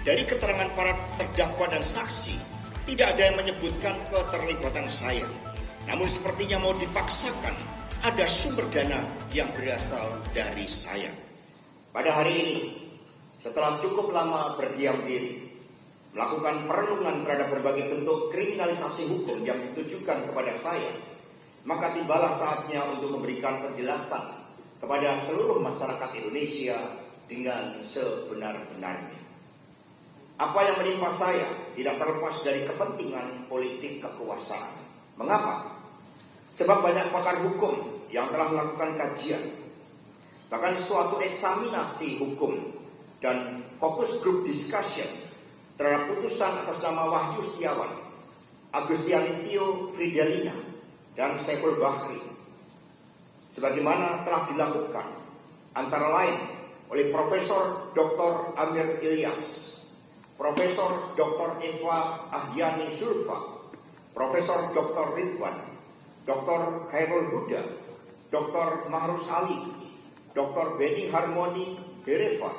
Dari keterangan para terdakwa dan saksi, tidak ada yang menyebutkan keterlibatan saya. Namun sepertinya mau dipaksakan ada sumber dana yang berasal dari saya. Pada hari ini, setelah cukup lama berdiam diri, melakukan perenungan terhadap berbagai bentuk kriminalisasi hukum yang ditujukan kepada saya, maka tibalah saatnya untuk memberikan penjelasan kepada seluruh masyarakat Indonesia dengan sebenar-benarnya. Apa yang menimpa saya tidak terlepas dari kepentingan politik kekuasaan. Mengapa? Sebab banyak pakar hukum yang telah melakukan kajian, bahkan suatu eksaminasi hukum dan fokus group discussion terhadap putusan atas nama Wahyu Setiawan, Agustiani Tio Fridelina, dan Saiful Bahri, sebagaimana telah dilakukan antara lain oleh Profesor Dr. Amir Ilyas, Profesor Dr. Eva Ahdiani Sulfa, Profesor Dr. Ridwan, Dr. Khairul Huda, Dr. Mahrus Ali, Dr. Beni Harmoni Hereva,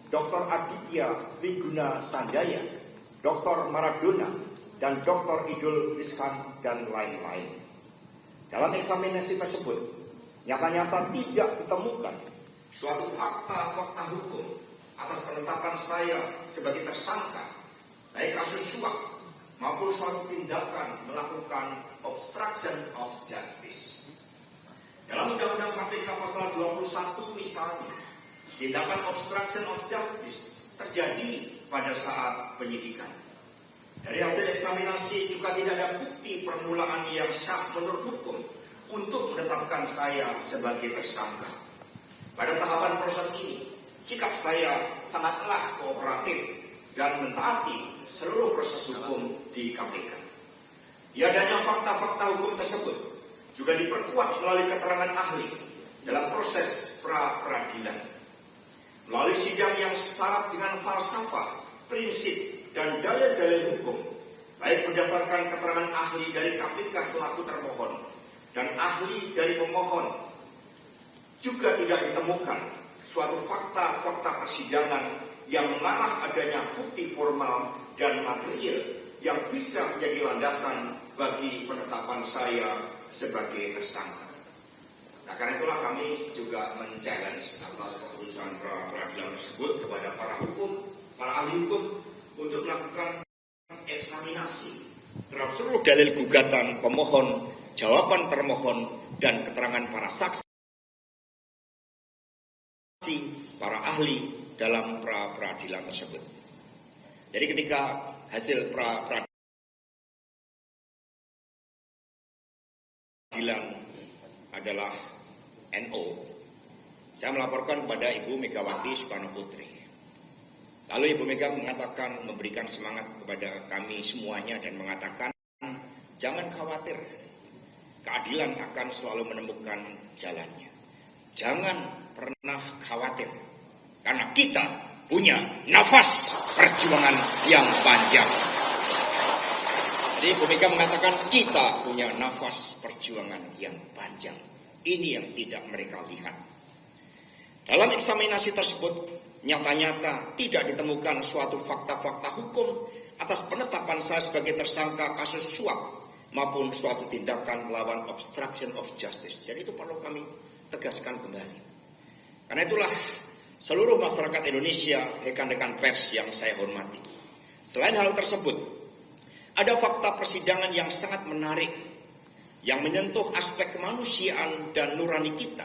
Dr. Aditya Wiguna Sanjaya, Dr. Maradona, dan Dr. Idul Rizkan, dan lain-lain. Dalam eksaminasi tersebut, nyata-nyata tidak ditemukan suatu fakta-fakta hukum atas penetapan saya sebagai tersangka, baik kasus suap maupun suatu tindakan melakukan obstruction of justice. Dalam Undang-Undang KPK pasal 21 misalnya, tindakan obstruction of justice terjadi pada saat penyidikan. Dari hasil eksaminasi juga tidak ada bukti permulaan yang sah menurut hukum untuk menetapkan saya sebagai tersangka. Pada tahapan proses ini, sikap saya sangatlah kooperatif dan mentaati seluruh proses hukum di KPK. Tiadanya fakta-fakta hukum tersebut juga diperkuat melalui keterangan ahli dalam proses pra-peradilan. Melalui sidang yang syarat dengan falsafah, prinsip, dan dalil-dalil hukum, baik berdasarkan keterangan ahli dari KPK selaku termohon dan ahli dari pemohon, juga tidak ditemukan suatu fakta-fakta persidangan yang mengarah adanya bukti formal dan material yang bisa menjadi landasan bagi penetapan saya sebagai tersangka. Nah, karena itulah kami juga men-challenge atas keputusan pra-peradilan tersebut kepada para ahli hukum untuk melakukan eksaminasi terhadap seluruh dalil gugatan pemohon, jawaban termohon, dan keterangan para saksi, para ahli dalam pra-peradilan tersebut. Jadi ketika hasil pra-peradilan adalah NO, saya melaporkan kepada Ibu Megawati Soekarno Putri. Lalu Ibu Mega mengatakan, memberikan semangat kepada kami semuanya dan mengatakan, jangan khawatir, keadilan akan selalu menemukan jalannya. Jangan pernah khawatir, karena kita punya nafas perjuangan yang panjang. Jadi Ibu Mega mengatakan, kita punya nafas perjuangan yang panjang. Ini yang tidak mereka lihat. Dalam eksaminasi tersebut, nyata-nyata tidak ditemukan suatu fakta-fakta hukum atas penetapan saya sebagai tersangka kasus suap maupun suatu tindakan melawan obstruction of justice. Jadi itu perlu kami tegaskan kembali. Karena itulah seluruh masyarakat Indonesia, rekan-rekan pers yang saya hormati, selain hal tersebut, ada fakta persidangan yang sangat menarik yang menyentuh aspek kemanusiaan dan nurani kita,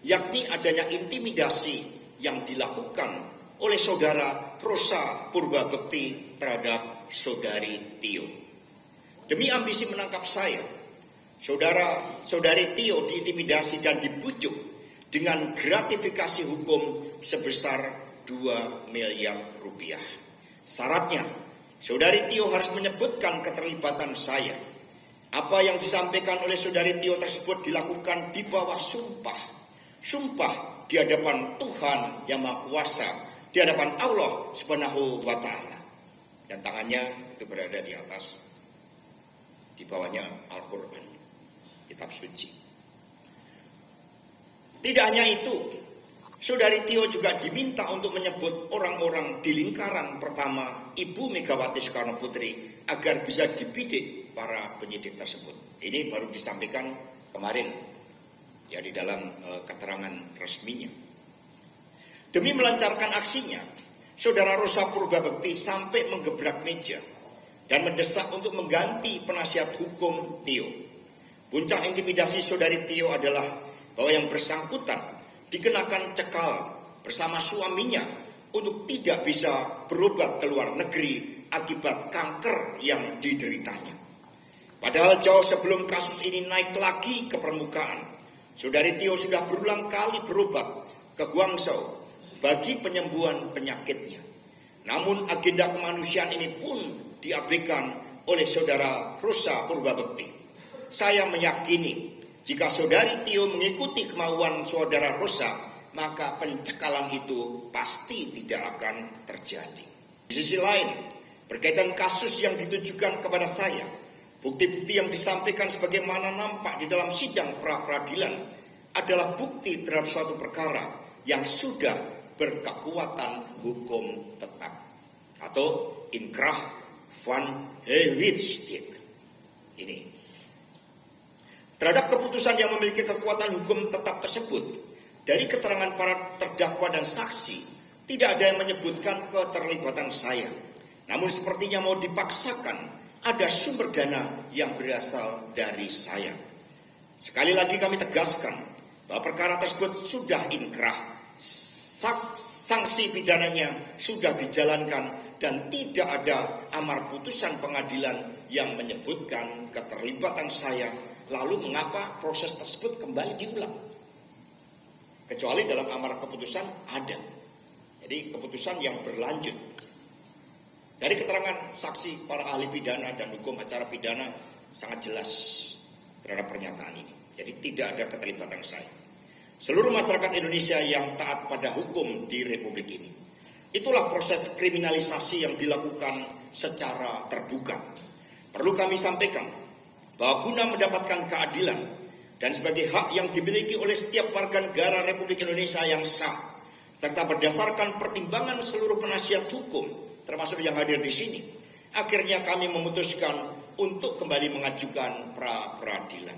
yakni adanya intimidasi yang dilakukan oleh saudara Rosa Purbabekti terhadap saudari Tio. Demi ambisi menangkap saya, saudari Tio diintimidasi dan dibujuk dengan gratifikasi hukum sebesar 2 miliar rupiah. Syaratnya, saudari Tio harus menyebutkan keterlibatan saya. Apa yang disampaikan oleh saudari Tio tersebut dilakukan di bawah sumpah. Sumpah di hadapan Tuhan yang Maha Kuasa, di hadapan Allah Subhanahu wa Ta'ala. Dan tangannya itu berada di atas, di bawahnya Al-Quran, kitab suci. Tidak hanya itu, Saudari Tio juga diminta untuk menyebut orang-orang di lingkaran pertama Ibu Megawati Soekarno Putri agar bisa dibidik para penyidik tersebut. Ini baru disampaikan kemarin ya di dalam keterangan resminya. Demi melancarkan aksinya, Saudara Rosa Purbabekti sampai menggebrak meja dan mendesak untuk mengganti penasihat hukum Tio. Puncak intimidasi Saudari Tio adalah bahwa yang bersangkutan dikenakan cekal bersama suaminya untuk tidak bisa berobat ke luar negeri akibat kanker yang dideritanya. Padahal jauh sebelum kasus ini naik lagi ke permukaan, Saudari Tio sudah berulang kali berobat ke Guangzhou bagi penyembuhan penyakitnya. Namun agenda kemanusiaan ini pun diabaikan oleh Saudara Rosa Purbabekti. Saya meyakini jika Saudari Tio mengikuti kemauan Saudara Rosa, maka pencekalan itu pasti tidak akan terjadi. Di sisi lain, berkaitan kasus yang ditujukan kepada saya, bukti-bukti yang disampaikan sebagaimana nampak di dalam sidang pra-peradilan adalah bukti terhadap suatu perkara yang sudah berkekuatan hukum tetap atau inkrah van Heiwitsdijk. Ini terhadap keputusan yang memiliki kekuatan hukum tetap tersebut, dari keterangan para terdakwa dan saksi, tidak ada yang menyebutkan keterlibatan saya. Namun sepertinya mau dipaksakan ada sumber dana yang berasal dari saya. Sekali lagi kami tegaskan bahwa perkara tersebut sudah inkrah, sanksi pidananya sudah dijalankan dan tidak ada amar putusan pengadilan yang menyebutkan keterlibatan saya. Lalu mengapa proses tersebut kembali diulang? Kecuali dalam amar keputusan ada. Jadi keputusan yang berlanjut. Dari keterangan saksi para ahli pidana dan hukum acara pidana sangat jelas terhadap pernyataan ini. Jadi tidak ada keterlibatan saya. Seluruh masyarakat Indonesia yang taat pada hukum di Republik ini. Itulah proses kriminalisasi yang dilakukan secara terbuka. Perlu kami sampaikan bahwa guna mendapatkan keadilan dan sebagai hak yang dimiliki oleh setiap warga negara Republik Indonesia yang sah, serta berdasarkan pertimbangan seluruh penasihat hukum, termasuk yang hadir di sini, akhirnya kami memutuskan untuk kembali mengajukan pra-peradilan.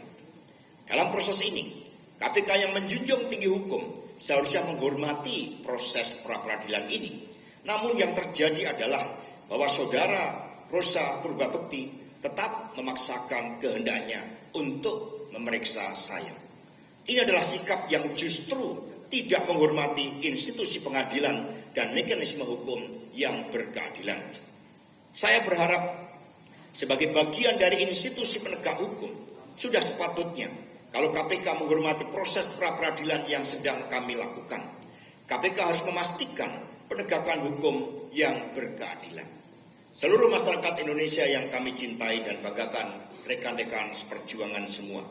Dalam proses ini, KPK yang menjunjung tinggi hukum seharusnya menghormati proses pra-peradilan ini. Namun yang terjadi adalah bahwa Saudara Rosa Purbabekti tetap memaksakan kehendaknya untuk memeriksa saya. Ini adalah sikap yang justru tidak menghormati institusi pengadilan dan mekanisme hukum yang berkeadilan. Saya berharap sebagai bagian dari institusi penegak hukum, sudah sepatutnya kalau KPK menghormati proses pra-peradilan yang sedang kami lakukan. KPK harus memastikan penegakan hukum yang berkeadilan. Seluruh masyarakat Indonesia yang kami cintai dan banggakan, rekan-rekan seperjuangan semua.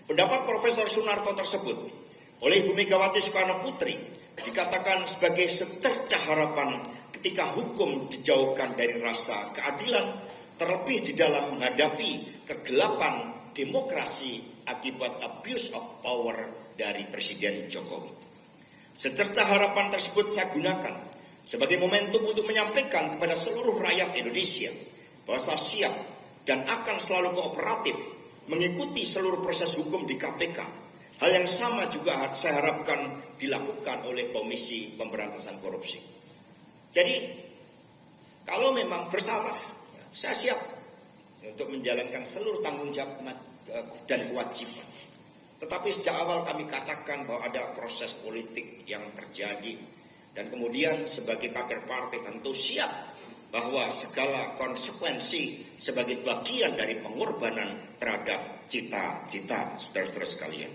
Pendapat Profesor Sunarto tersebut oleh Ibu Megawati Soekarno Putri dikatakan sebagai secercah harapan ketika hukum dijauhkan dari rasa keadilan, terlebih di dalam menghadapi kegelapan demokrasi akibat abuse of power dari Presiden Jokowi. Secercah harapan tersebut saya gunakan sebagai momentum untuk menyampaikan kepada seluruh rakyat Indonesia bahwa saya siap dan akan selalu kooperatif mengikuti seluruh proses hukum di KPK. Hal yang sama juga saya harapkan dilakukan oleh Komisi Pemberantasan Korupsi. Jadi kalau memang bersalah, saya siap untuk menjalankan seluruh tanggung jawab dan kewajiban. Tetapi sejak awal kami katakan bahwa ada proses politik yang terjadi. Dan kemudian sebagai kader partai tentu siap bahwa segala konsekuensi sebagai bagian dari pengorbanan terhadap cita-cita saudara-saudara sekalian.